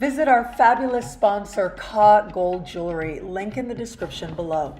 Visit our fabulous sponsor, Ka Gold Jewelry, link in the description below.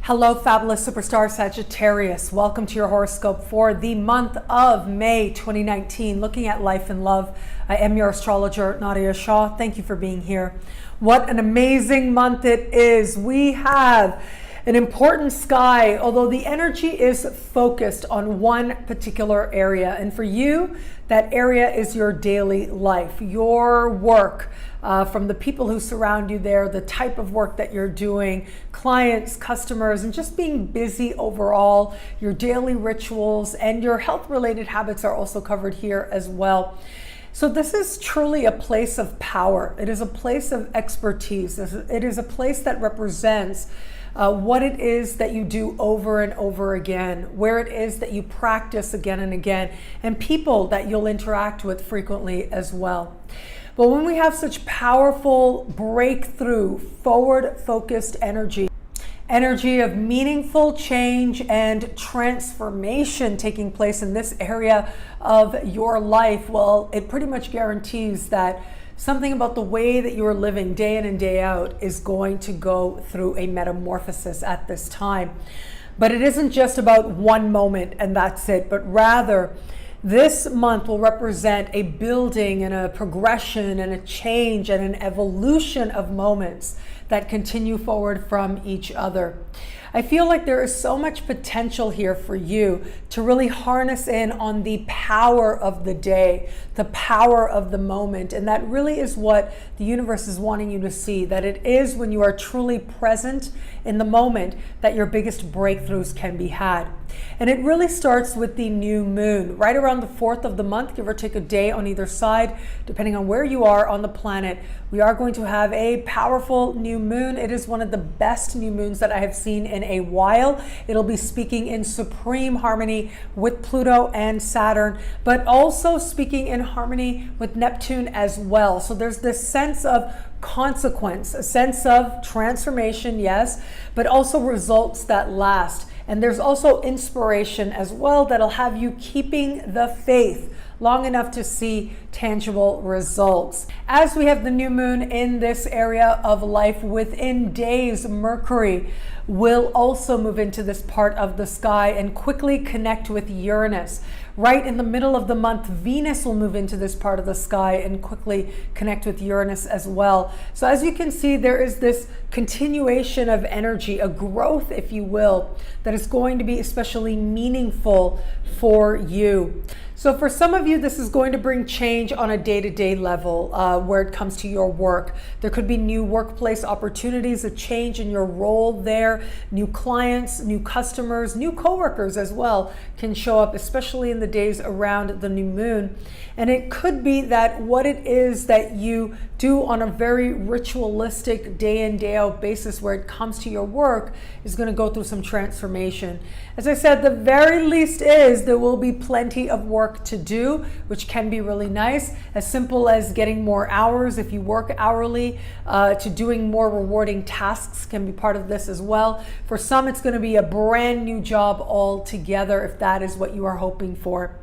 Hello, fabulous superstar Sagittarius. Welcome to your horoscope for the month of May 2019, looking at life and love. I am your astrologer, Nadiya Shah. Thank you for being here. What an amazing month it is. We have an important sky, although the energy is focused on one particular area. And for you, that area is your daily life, your work, from the people who surround you there, the type of work that you're doing, clients, customers, and just being busy overall, your daily rituals and your health-related habits are also covered here as well. So this is truly a place of power. It is a place of expertise. It is a place that represents what it is that you do over and over again, where it is that you practice again and again, and people that you'll interact with frequently as well. But when we have such powerful breakthrough, forward-focused energy of meaningful change and transformation taking place in this area of your life, well, it pretty much guarantees that something about the way that you are living day in and day out is going to go through a metamorphosis at this time. But it isn't just about one moment and that's it, but rather this month will represent a building and a progression and a change and an evolution of moments that continue forward from each other. I feel like there is so much potential here for you to really harness in on the power of the day, the power of the moment. And that really is what the universe is wanting you to see, that it is when you are truly present in the moment that your biggest breakthroughs can be had. And it really starts with the new moon, right around the 4th of the month, give or take a day on either side, depending on where you are on the planet. We are going to have a powerful new moon. It is one of the best new moons that I have seen in a while. It'll be speaking in supreme harmony with Pluto and Saturn, but also speaking in harmony with Neptune as well. So there's this sense of consequence, a sense of transformation, yes, but also results that last. And there's also inspiration as well that'll have you keeping the faith long enough to see tangible results. As we have the new moon in this area of life, within days, Mercury will also move into this part of the sky and quickly connect with Uranus. Right in the middle of the month, Venus will move into this part of the sky and quickly connect with Uranus as well. So as you can see, there is this continuation of energy, a growth, if you will, that is going to be especially meaningful for you. So for some of you, this is going to bring change on a day-to-day level where it comes to your work. There could be new workplace opportunities, a change in your role there, new clients, new customers, new coworkers as well can show up, especially in the days around the new moon. And it could be that what it is that you do on a very ritualistic day in, day out basis where it comes to your work is going to go through some transformation. As I said, the very least is there will be plenty of work to do, which can be really nice, as simple as getting more hours if you work hourly, to doing more rewarding tasks can be part of this as well. For some, it's going to be a brand new job altogether if that is what you are hoping for.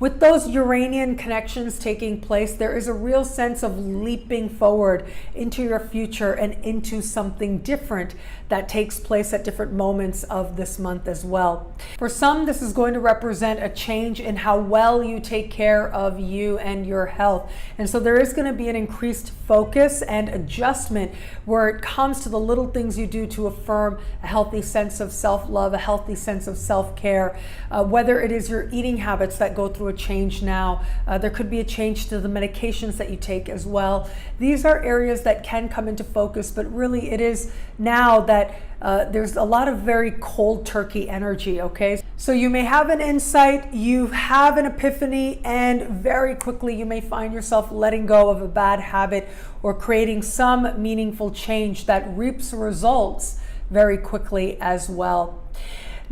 With those Uranian connections taking place, there is a real sense of leaping forward into your future and into something different that takes place at different moments of this month as well. For some, this is going to represent a change in how well you take care of you and your health. And so there is going to be an increased focus and adjustment where it comes to the little things you do to affirm a healthy sense of self-love, a healthy sense of self-care, whether it is your eating habits that go through a change now. There could be a change to the medications that you take as well. These are areas that can come into focus, but really it is now that there's a lot of very cold turkey energy, okay? So you may have an insight, you have an epiphany, and very quickly you may find yourself letting go of a bad habit or creating some meaningful change that reaps results very quickly as well.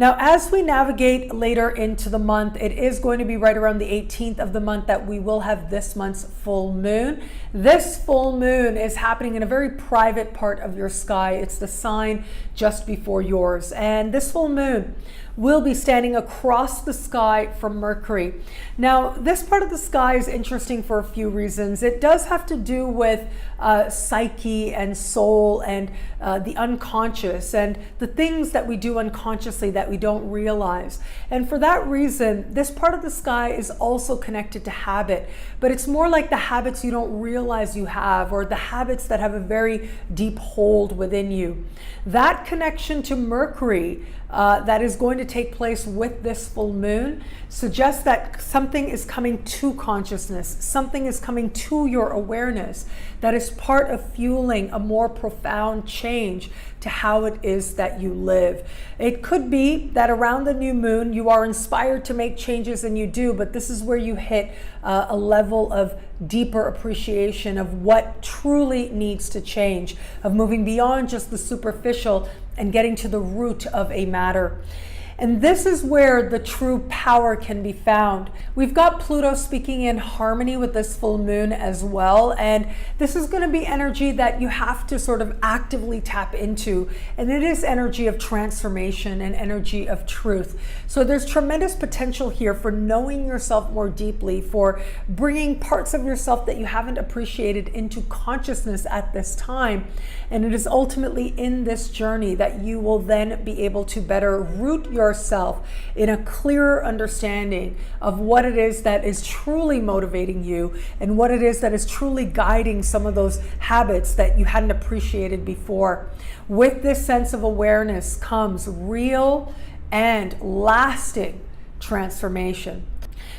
Now, as we navigate later into the month, it is going to be right around the 18th of the month that we will have this month's full moon. This full moon is happening in a very private part of your sky. It's the sign just before yours. And this full moon will be standing across the sky from Mercury. Now, this part of the sky is interesting for a few reasons. It does have to do with psyche and soul and the unconscious and the things that we do unconsciously that we don't realize. And for that reason, this part of the sky is also connected to habit, but it's more like the habits you don't realize you have, or the habits that have a very deep hold within you. That connection to Mercury that is going to take place with this full moon suggests that something is coming to consciousness, something is coming to your awareness that is part of fueling a more profound change to how it is that you live. It could be that around the new moon you are inspired to make changes, and you do, but this is where you hit a level of deeper appreciation of what truly needs to change, of moving beyond just the superficial and getting to the root of a matter. And this is where the true power can be found. We've got Pluto speaking in harmony with this full moon as well. And this is going to be energy that you have to sort of actively tap into. And it is energy of transformation and energy of truth. So there's tremendous potential here for knowing yourself more deeply, for bringing parts of yourself that you haven't appreciated into consciousness at this time. And it is ultimately in this journey that you will then be able to better root yourself in a clearer understanding of what it is that is truly motivating you and what it is that is truly guiding some of those habits that you hadn't appreciated before. With this sense of awareness comes real and lasting transformation.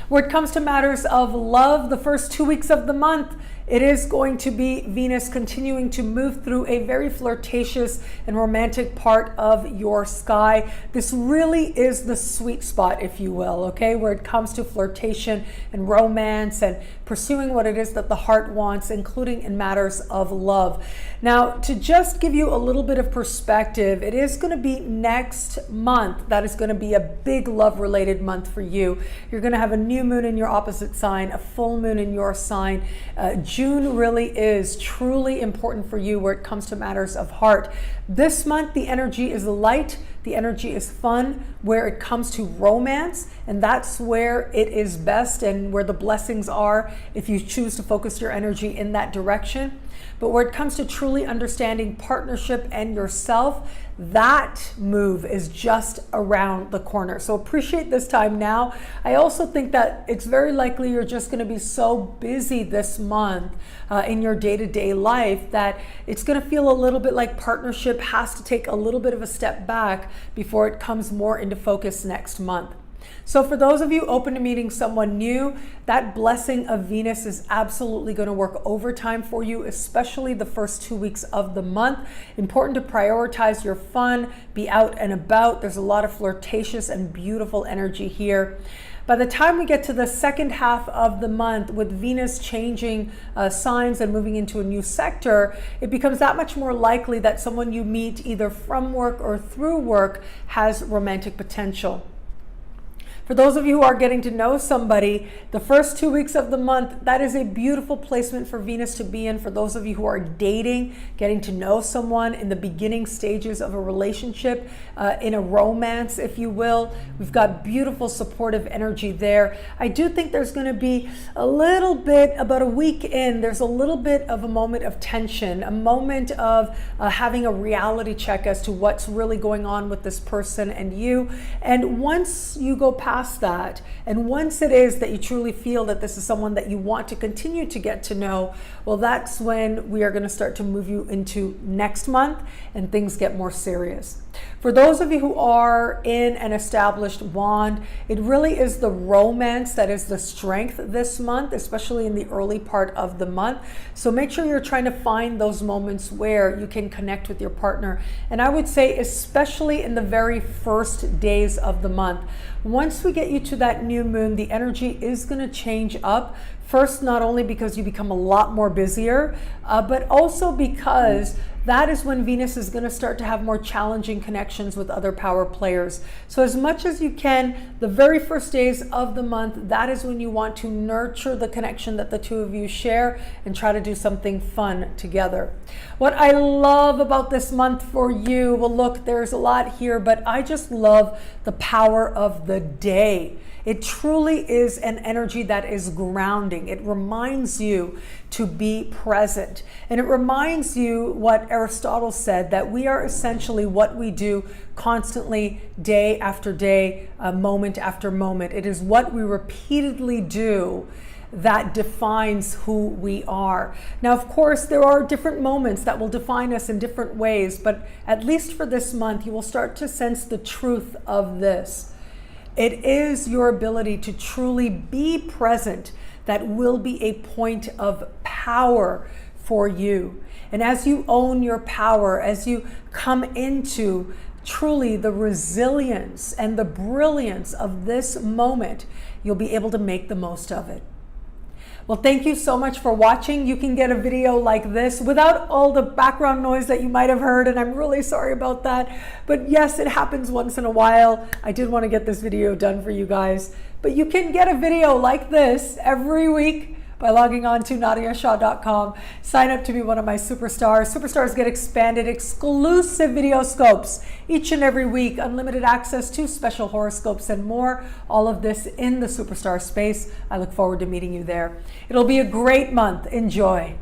When it comes to matters of love, the first 2 weeks of the month, it is going to be Venus continuing to move through a very flirtatious and romantic part of your sky. This really is the sweet spot, if you will, okay, where it comes to flirtation and romance and pursuing what it is that the heart wants, including in matters of love. Now, to just give you a little bit of perspective, it is going to be next month that is going to be a big love-related month for you. You're going to have a new moon in your opposite sign, a full moon in your sign. June really is truly important for you where it comes to matters of heart. This month, the energy is light, the energy is fun where it comes to romance, and that's where it is best and where the blessings are if you choose to focus your energy in that direction. But where it comes to truly understanding partnership and yourself, that move is just around the corner. So appreciate this time now. I also think that it's very likely you're just going to be so busy this month in your day-to-day life that it's going to feel a little bit like partnership has to take a little bit of a step back before it comes more into focus next month. So for those of you open to meeting someone new, that blessing of Venus is absolutely going to work overtime for you, especially the first 2 weeks of the month. Important to prioritize your fun, be out and about. There's a lot of flirtatious and beautiful energy here. By the time we get to the second half of the month, with Venus changing signs and moving into a new sector, it becomes that much more likely that someone you meet either from work or through work has romantic potential. For those of you who are getting to know somebody, the first 2 weeks of the month, that is a beautiful placement for Venus to be in. For those of you who are dating, getting to know someone in the beginning stages of a relationship, in a romance, if you will, we've got beautiful supportive energy there. I do think there's going to be a little bit, about a week in, there's a little bit of a moment of tension, a moment of having a reality check as to what's really going on with this person and you. And once you go past that, and once it is that you truly feel that this is someone that you want to continue to get to know, well, that's when we are going to start to move you into next month and things get more serious. For those of you who are in an established wand, it really is the romance that is the strength this month, especially in the early part of the month. So make sure you're trying to find those moments where you can connect with your partner. And I would say especially in the very first days of the month. Once we get you to that new moon, the energy is going to change up. First, not only because you become a lot more busier, but also because that is when Venus is going to start to have more challenging connections with other power players. So as much as you can, the very first days of the month, that is when you want to nurture the connection that the two of you share and try to do something fun together. What I love about this month for you, well, look, there's a lot here, but I just love the power of the day. It truly is an energy that is grounding. It reminds you to be present. And it reminds you what Aristotle said, that we are essentially what we do constantly, day after day, moment after moment. It is what we repeatedly do that defines who we are. Now, of course, there are different moments that will define us in different ways, but at least for this month, you will start to sense the truth of this. It is your ability to truly be present that will be a point of power for you. And as you own your power, as you come into truly the resilience and the brilliance of this moment, you'll be able to make the most of it. Well, thank you so much for watching. You can get a video like this without all the background noise that you might have heard, and I'm really sorry about that. But yes, it happens once in a while. I did want to get this video done for you guys. But you can get a video like this every week by logging on to nadiyashah.com. Sign up to be one of my superstars. Superstars get expanded, exclusive videoscopes each and every week, unlimited access to special horoscopes and more. All of this in the superstar space. I look forward to meeting you there. It'll be a great month. Enjoy.